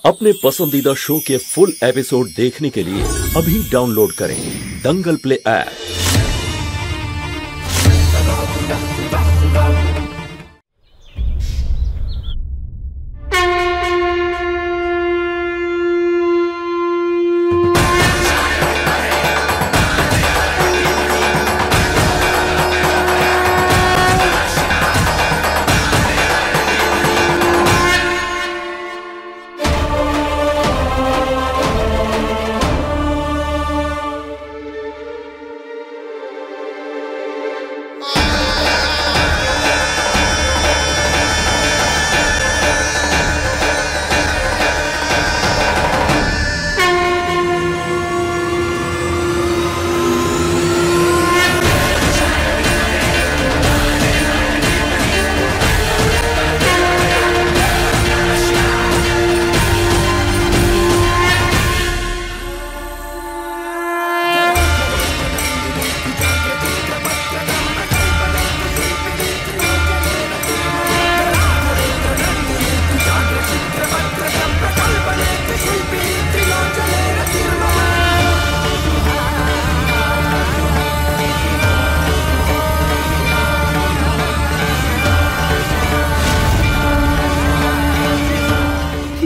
अपने पसंदीदा शो के फुल एपिसोड देखने के लिए अभी डाउनलोड करें दंगल प्ले ऐप।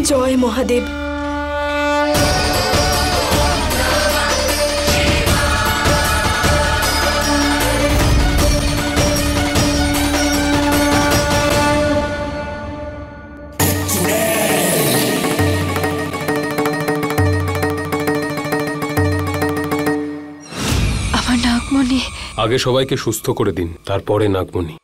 जय महादेव। আমার নাগমণি আগে সবাইকে সুস্থ করে দিন, তারপরে নাগমণি।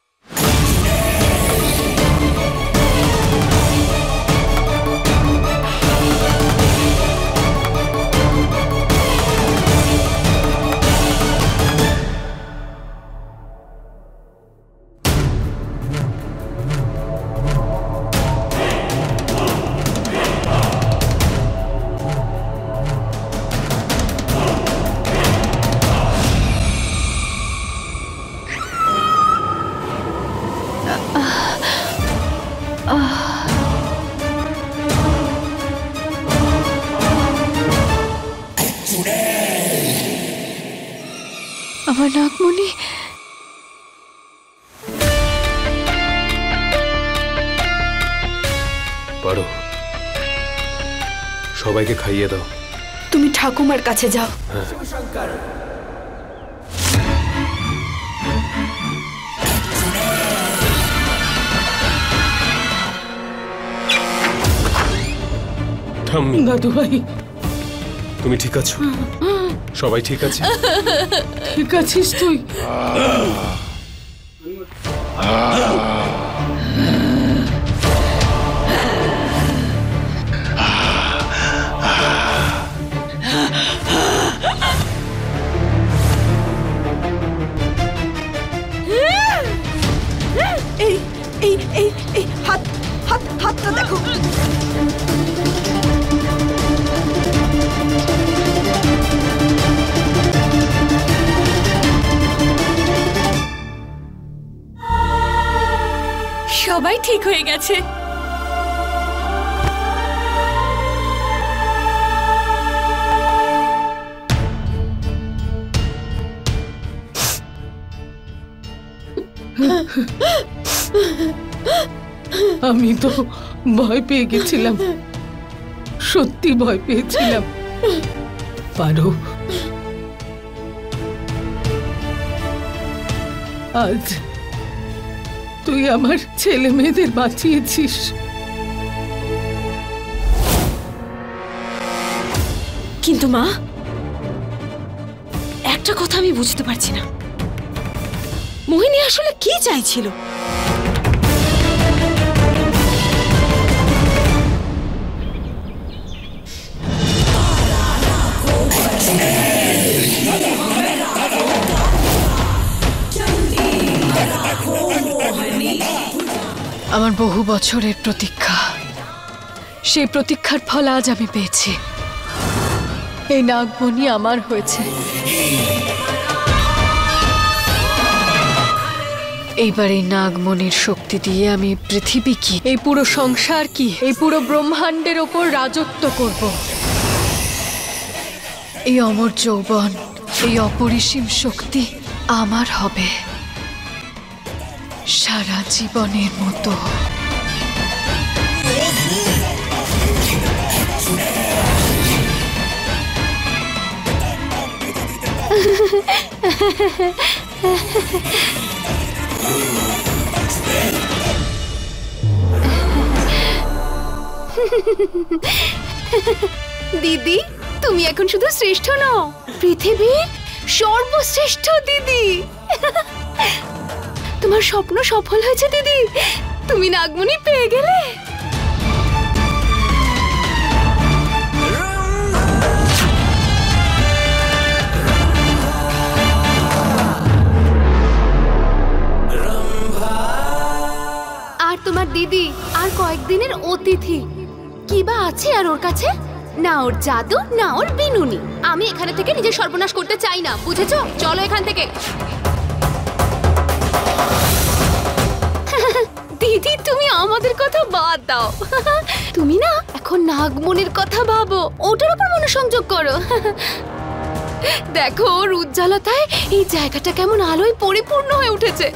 আমার নাগমণি পারো, সবাইকে খাইয়ে দাও। তুমি ঠাকুমার কাছে যাও। দাদু ভাই, তুমি ঠিক আছো? সবাই ঠিক আছে? ঠিক আছিস তুই? এই এই এই এই হাত হাত হাতটা দেখো। সবাই ঠিক হয়ে গেছে। আমি তো ভয় পেয়ে গেছিলাম, সত্যি ভয় পেয়েছিলাম। পারো, আজ তুই আমার ছেলে মেয়েদের বাঁচিয়েছিস। কিন্তু মা, একটা কথা আমি বুঝতে পারছি না, মোহিনী আসলে কি চাইছিল? আমার বহু বছরের প্রতীক্ষা, সেই প্রতীক্ষার ফল আজ আমি পেয়েছি। এই নাগমণি আমার হয়েছে। এইবার এই নাগমণির শক্তি দিয়ে আমি পৃথিবী কি, এই পুরো সংসার কি, এই পুরো ব্রহ্মাণ্ডের ওপর রাজত্ব করব। এই অমর যৌবন, এই অপরিসীম শক্তি আমার হবে সারা জীবনের মতো। দিদি, তুমি এখন শুধু শ্রেষ্ঠ নও, পৃথিবীর সর্বশ্রেষ্ঠ দিদি। তোমার স্বপ্ন সফল হয়েছে দিদি, তুমি নাগমণি পেয়ে গেলে। আর তোমার দিদি আর কয়েকদিনের অতিথি, কি বা আছে আর ওর কাছে? না ওর জাদু, না ওর বিনুনি। আমি এখানে থেকে নিজের সর্বনাশ করতে চাই না, বুঝেছো? চলো এখান থেকে। দিদি, তুমি আমাদের কথা বাদ দাও। তুমি না এখন নাগমণির কথা ভাবো, ওটার উপর মনোসংযোগ করো। দেখো ওর উজ্জ্বলতায় এই জায়গাটা কেমন আলোয় পরিপূর্ণ হয়ে উঠেছে।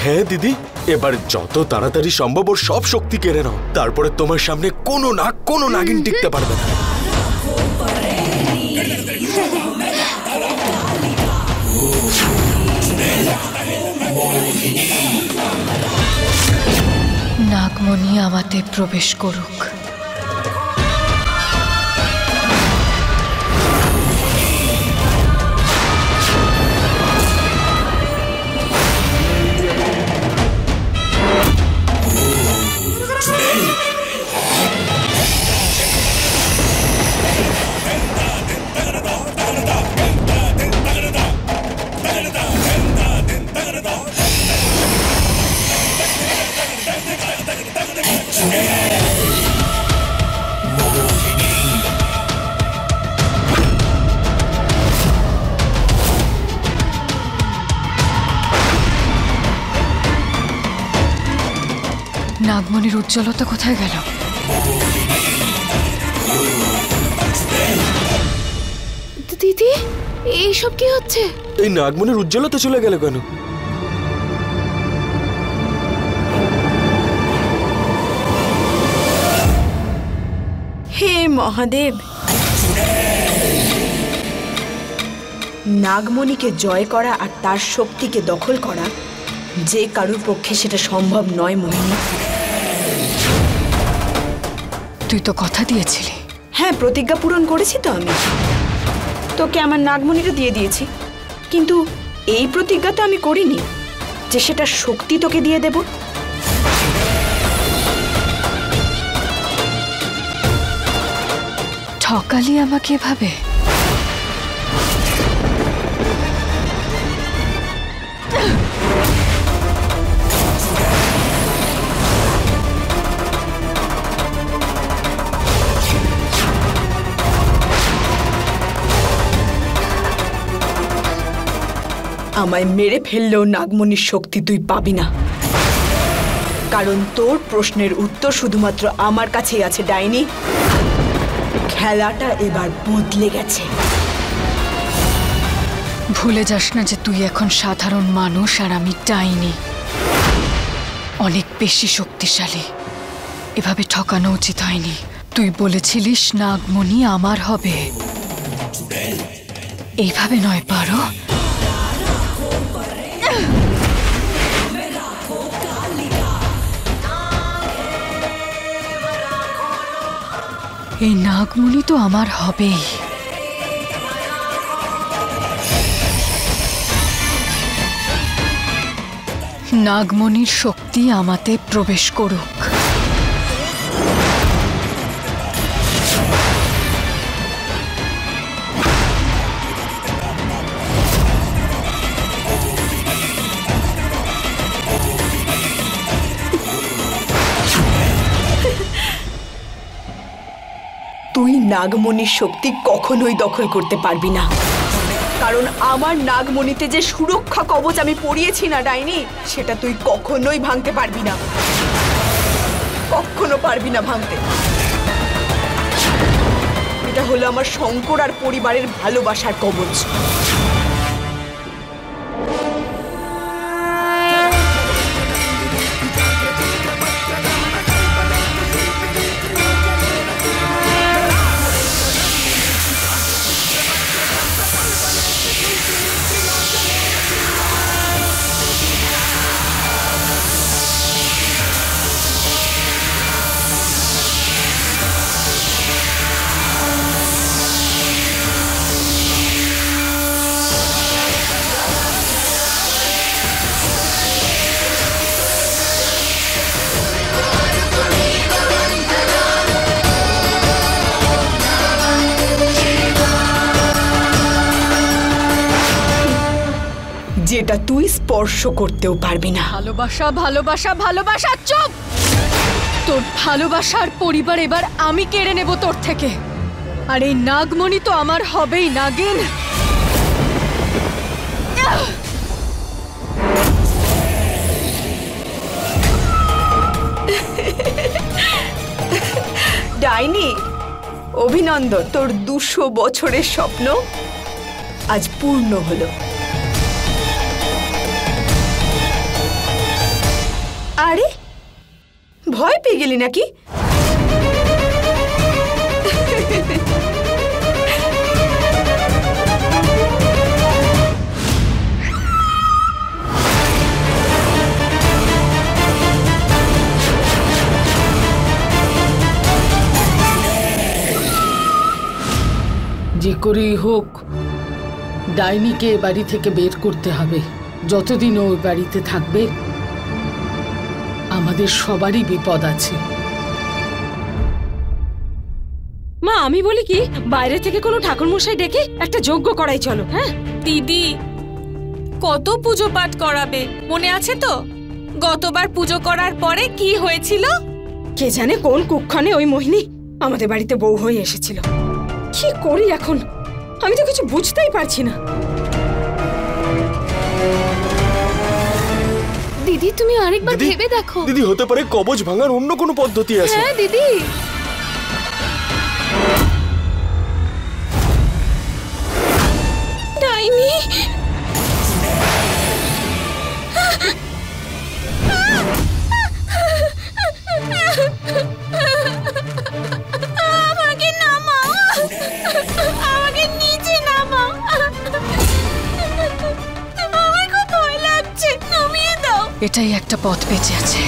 হ্যাঁ দিদি, এবার যত তাড়াতাড়ি সম্ভব ওর সব শক্তি কেড়ে নাও, তারপরে তোমার সামনে কোনো নাগিন টিকতে পারবে না। নাগমণি আমাতে প্রবেশ করুক। নাগমণির উজ্জ্বলতা কোথায় গেল? দিদি, এইসব কি হচ্ছে? এই নাগমণির উজ্জ্বলতা চলে গেল কেন? হে মহাদেব, নাগমণিকে জয় করা আর তার শক্তিকে দখল করা যে কারোর পক্ষে সেটা সম্ভব নয় মোহিনী। তুই তো কথা দিয়েছিলি। হ্যাঁ, প্রতিজ্ঞা পূরণ করেছি তো আমি। তোকে আমার নাগমণিটা দিয়ে দিয়েছি, কিন্তু এই প্রতিজ্ঞা তো আমি করিনি যে সেটা শক্তি তোকে দিয়ে দেব। ঠকালি আমাকে এভাবে? আমায় মেরে ফেললেও নাগমণির শক্তি তুই পাবি না, কারণ তোর প্রশ্নের উত্তর শুধুমাত্র আমার কাছেই আছে ডাইনি। খেলাটা এবার বদলে গেছে। ভুলে যাস না যে তুই এখন সাধারণ মানুষ আর আমি ডাইনি, অনেক বেশি শক্তিশালী। এভাবে ঠকানো উচিত হয়নি। তুই বলেছিলিস নাগমণি আমার হবে, এইভাবে নয় পারো। এই নাগমণি তো আমার হবেই। নাগমণির শক্তি আমাতে প্রবেশ করুক। তুই নাগমণির শক্তি কখনোই দখল করতে পারবি না। কারণ আমার নাগমণিতে যে সুরক্ষা কবচ আমি পরিয়েছি না ডাইনি, সেটা তুই কখনোই ভাঙতে পারবি না, কখনো পারবি না ভাঙতে। এটা হলো আমার শঙ্কর আর পরিবারের ভালোবাসার কবচ। যেটা তুই স্পর্শ করতেও পারবি না। ভালোবাসা ভালোবাসা ভালোবাসা, চুপ! তোর ভালোবাসার পরিবার এবার আমি কেড়ে নেব তোর থেকে। আর এই নাগমণি তো আমার হবেই, নাগিন। ডাইনি, অভিনন্দন, তোর 200 বছরের স্বপ্ন আজ পূর্ণ হলো। আরে, ভয় পেয়ে গেলি নাকি? যে করেই হোক ডাইনিকে এ বাড়ি থেকে বের করতে হবে। যতদিন ওই বাড়িতে থাকবে আমাদের সবারই বিপদ আছে। মা, আমি বলি কি, বাইরে থেকে কোনো ঠাকুর মশাই ডেকে একটা যজ্ঞ করাই চলো। হ্যাঁ দিদি, কত পুজো পাঠ করাবে, মনে আছে তো? গতবার পুজো করার পরে কি হয়েছিল? কে জানে কোন কুক্ষণে ওই মোহিনী আমাদের বাড়িতে বউ হয়ে এসেছিল। কি করি এখন, আমি তো কিছু বুঝতেই পারছি না। দিদি, তুমি আরেকবার ভেবে দেখো। দিদি, হতে পারে কবচ ভাঙার অন্য কোনো পদ্ধতি আছে। হ্যাঁ দিদি। ডাইনি, আমাকে নামাও, আমাকে নিচে নামাও, আমার খুব ভয় লাগছে, নামিয়ে দাও। এটাই একটা পথ বেঁচে আছে,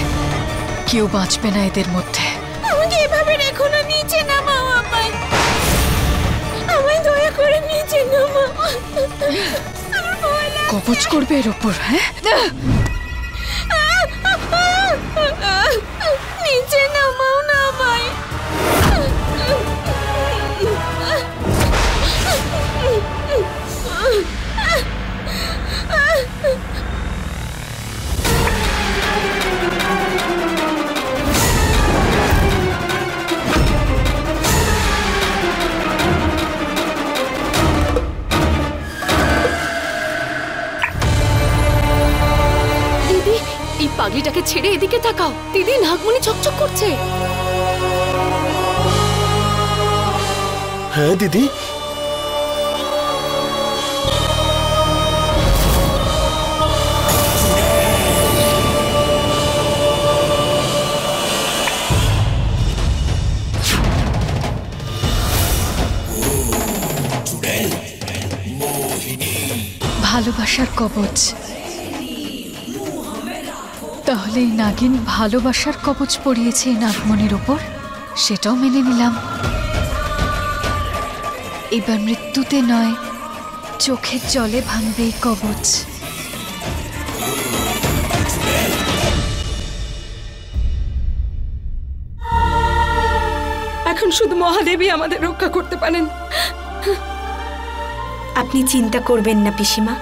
কেউ বাঁচবে না এদের মধ্যে। আমাকে এভাবে রেখো না, নিচে নামাও আমায়, আমায় দয়া করে নিচে নামাও। আমার ভয় লাগছে। কবচ করবে এর ওপর? হ্যাঁ, নিচে নামাও না আমায়। দিদি, এই পাগলিটাকে ছেড়ে এদিকে তাকাও। দিদি, নাগমণি চকচক করছে। হ্যাঁ দিদি, ভালোবাসার কবচ। তাহলে এই নাগিন ভালোবাসার কবচ পরিয়েছে এই নাগমণির ওপর, সেটাও মেনে নিলাম। এবার মৃত্যুতে নয়, চোখের জলে ভাঙবে এই কবচ। এখন শুধু মহাদেবী আমাদের রক্ষা করতে পারেন। আপনি চিন্তা করবেন না পিসিমা,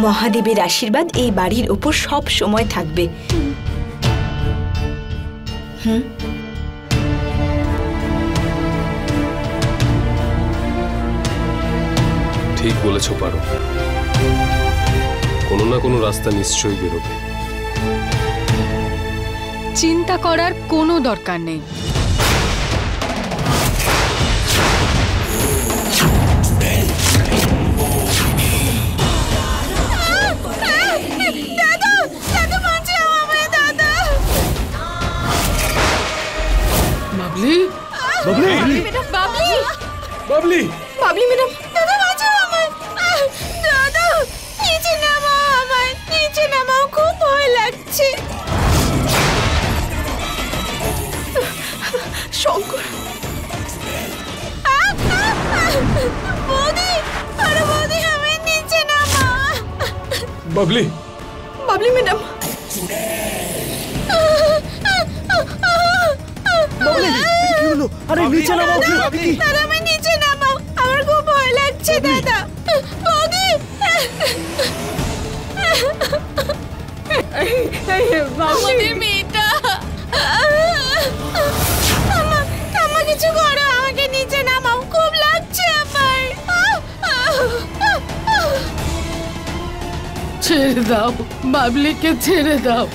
মহাদেবের আশীর্বাদ এই বাড়ির ওপর সব সময় থাকবে। ঠিক ঠিক বলেছ পারো, কোনো না কোনো রাস্তা নিশ্চয়ই বেরোবে। চিন্তা করার কোনো দরকার নেই। বাবলি, বাবলি বাবলি, বাবলি ম্যাডাম, দাদা বাঁচাও আমায়। দাদা নিচে নামাও আমায়, নিচে নামাও, খুব ভয় লাগছে। শঙ্কর, বৌদি, আরে বৌদি আমায় নিচে নামাও। বাবলি, বাবলি ম্যাডাম, আরে নিচে নামাও। দাদা আমায় নিচে নামাও, আমার খুব ভয় লাগছে দাদা। বৌদি, আমাদের মেয়েটা। আমার কিছু করো, আমাকে নিচে নামাও, খুব লাগছে আমার। ছেড়ে দাও, বাবলিকে ছেড়ে দাও।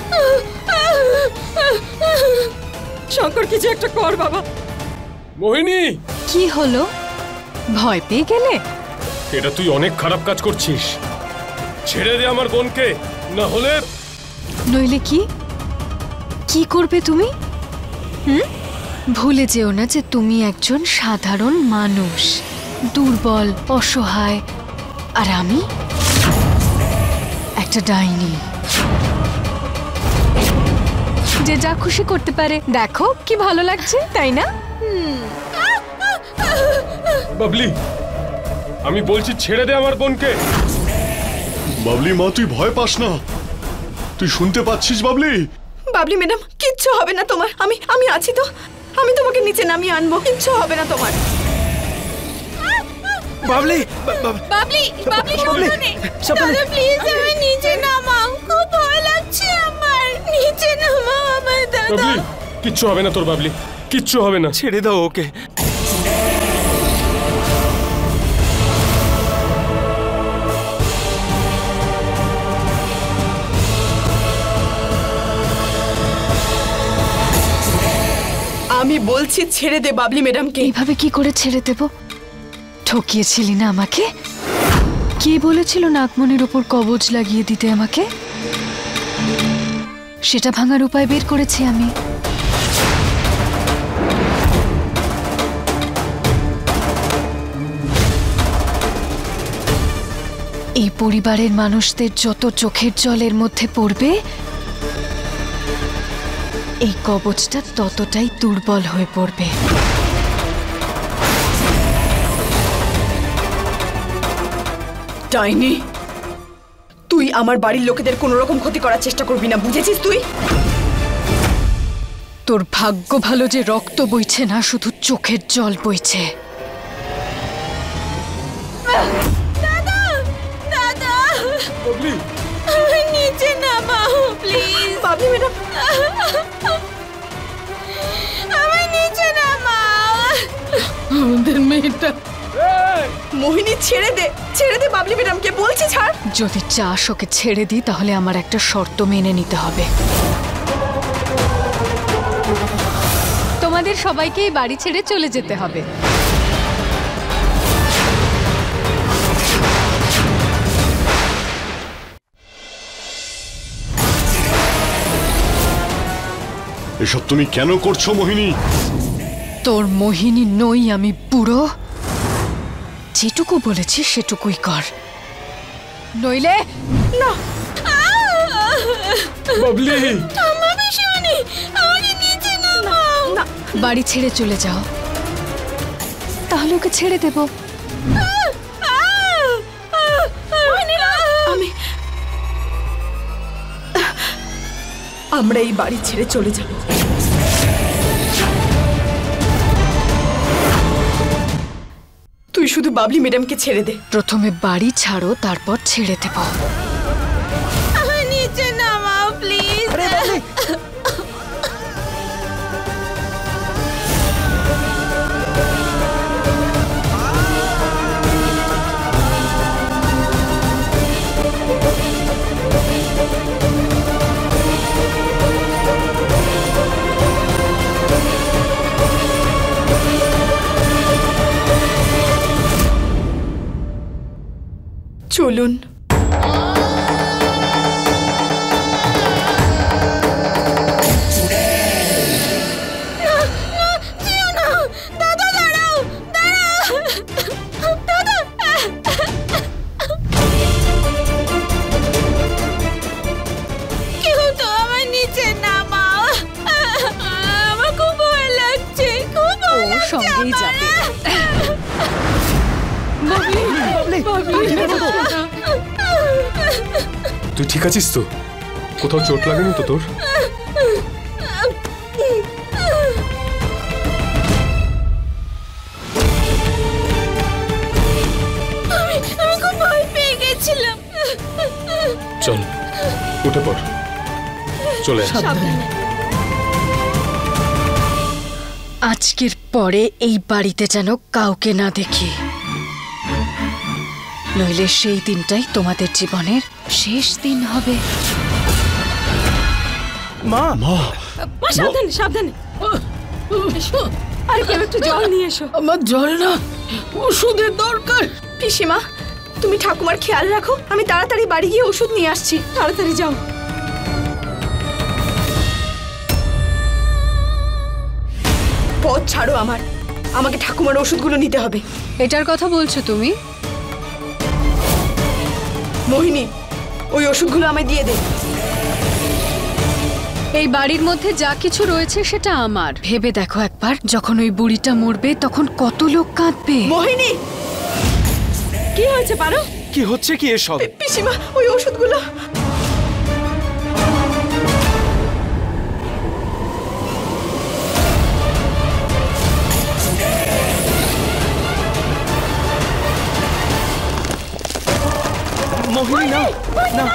শঙ্কর, কিছু একটা কর বাবা। মোহিনী, কি হলো? ভয় পেয়ে গেলে? এটা তুই অনেক খারাপ কাজ করছিস। ছেড়ে দে আমার বোনকে, না হলে। নইলে কি কি করবে তুমি? ভুলে যেও না যে তুমি একজন সাধারণ মানুষ, দুর্বল, অসহায়, আর আমি একটা ডাইনি, যে যা খুশি করতে পারে। দেখো কি ভালো লাগছে, তাই না? বাবলি, আমি বলছি ছেড়ে দে আমার বোনকে। বাবলি মা, তুই ভয় পাস না, তুই শুনতে পাচ্ছিস বাবলি? বাবলি ম্যাডাম, কিচ্ছু হবে না তোমার। আমি আছি তো, আমি তোমাকে নিচে নামিয়ে আনবো, কিচ্ছু হবে না তোমার। বাবলি, বাবলি, বাবলি সাবধানে। দাদা প্লিজ আমায় নিচে নামাও, খুব ভয় লাগছে আমার। নিচে নামাও আমায় দাদা। বাবলি, কিচ্ছু হবে না তোর, বাবলি কিচ্ছু হবে না। ছেড়ে দাও ওকে। আমি বলছি ছেড়ে দে বাবলি ম্যাডামকে। এইভাবে কি করে ছেড়ে দেব? ঠকিয়েছিলি না আমাকে? কে বলেছিল নাগমণির ওপর কবজ লাগিয়ে দিতে আমাকে? সেটা ভাঙার উপায় বের করেছি আমি। এই পরিবারের মানুষদের যত চোখের জলের মধ্যে পড়বে, এই কবচটা ততটাই দুর্বল হয়ে পড়বে। ডাইনি, তুই আমার বাড়ির লোকেদের কোনো রকম ক্ষতি করার চেষ্টা করবি না, বুঝেছিস তুই? তোর ভাগ্য ভালো যে রক্ত বইছে না, শুধু চোখের জল বইছে। দাদা, দাদা, আমায় নিচে নামাও প্লিজ। বাবলি ম্যাডাম, আমায় নিচে নামাও। আমাদের মেয়েটা। মোহিনী, ছেড়ে দে, ছেড়ে দে বাবলি ম্যাডামকে, বলছি ছাড়। যদি চাস ওকে ছেড়ে দিই, তাহলে আমার একটা শর্ত মেনে নিতে হবে। তোমাদের সবাইকে এই বাড়ি ছেড়ে চলে যেতে হবে। এসব তুমি কেন করছো মোহিনী? তোর মোহিনী নই আমি, বুড়ো। যেটুকু বলেছি সেটুকুই কর, নইলে না। বাবলি, আমার ভীষণই, আমাকে নিচে নামাও। না, বাড়ি ছেড়ে চলে যাও, তাহলে ওকে ছেড়ে দেব। আমরা এই বাড়ি ছেড়ে চলে যাব। তুই শুধু বাবলি ম্যাডামকে ছেড়ে দে। প্রথমে বাড়ি ছাড়ো, তারপর ছেড়ে দেব। আমায় নিচে নামাও প্লিজ। চলুন। সঙ্গেই যাবে। তুই ঠিক আছিস তো? কোথাও চোট লাগেনি তো তোর? আমি খুব ভয় পেয়ে গেছিলাম। চল উঠে পড়, চলে আয়। আজকের পরে এই বাড়িতে যেন কাউকে না দেখি, নইলে সেই দিনটাই তোমাদের জীবনের শেষ দিন হবে। মা মা সাবধানে সাবধানে। আরে কেউ একটু জল নিয়ে এসো। আমার জল না, ওষুধের দরকার। পিসিমা, তুমি ঠাকুমার খেয়াল রাখো, আমি তাড়াতাড়ি বাড়ি গিয়ে ওষুধ নিয়ে আসছি। তাড়াতাড়ি যাও। পথ ছাড়ো আমার, আমাকে ঠাকুমার ওষুধগুলো নিতে হবে। এটার কথা বলছো তুমি? মোহিনী, ওই ওষুধগুলো আমায় দিয়ে দে। এই বাড়ির মধ্যে যা কিছু রয়েছে সেটা আমার। ভেবে দেখো একবার, যখন ওই বুড়িটা মরবে তখন কত লোক কাঁদবে। মোহিনী, কি হয়েছে পারো? কি হচ্ছে কি এসব? পিসিমা, ওই ওষুধগুলো। মোহিনী না, না।